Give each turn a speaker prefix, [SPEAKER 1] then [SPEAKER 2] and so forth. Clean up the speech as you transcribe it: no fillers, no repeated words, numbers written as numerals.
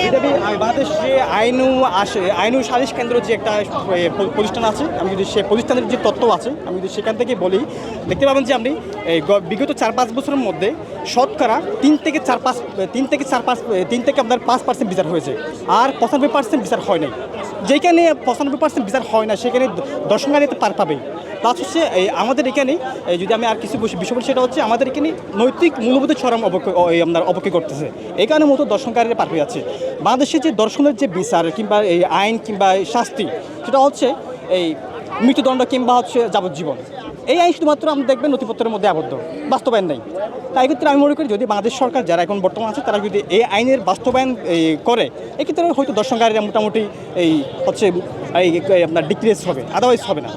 [SPEAKER 1] যদি আমি বাংলাদেশে আইনু সালিশ কেন্দ্র যে একটা প্রতিষ্ঠান আছে, আমি যদি সে প্রতিষ্ঠানের যে তথ্য আছে আমি যদি সেখান থেকে বলি, দেখতে পাবেন যে আপনি বিগত 4-5 বছরের মধ্যে শতকরা 3 থেকে আপনার 5% বিচার হয়েছে, আর 95% বিচার হয় নাই। যেখানে 95% বিচার হয় না সেখানে দর্শনার্থীতে পার পাবেই। প্লাস হচ্ছে আমাদের এখানে যদি আমি আর কিছু বিষয় বলি, সেটা হচ্ছে আমাদের এখানে নৈতিক মূল্যবোধ চরম আপনার অবক্ষয় করতেছে। এই কারণে মতো দর্শনকারীরা পার হয়ে যাচ্ছে। বাংলাদেশে যে দর্শনের যে বিচার কিংবা এই আইন কিংবা শাস্তি, সেটা হচ্ছে এই মৃত্যুদণ্ড কিংবা হচ্ছে যাবজ্জীবন। এই আইন শুধুমাত্র আমরা দেখবেন নথিপত্রের মধ্যে আবদ্ধ, বাস্তবায়ন নেই। তাই ক্ষেত্রে আমি মনে করি যদি বাংলাদেশ সরকার যারা এখন বর্তমান আছে তারা যদি এই আইনের বাস্তবায়ন করে, এক্ষেত্রে হয়তো দর্শনকারীরা মোটামুটি এই হচ্ছে আপনার ডিক্রিজ হবে, আদারওয়াইজ হবে না।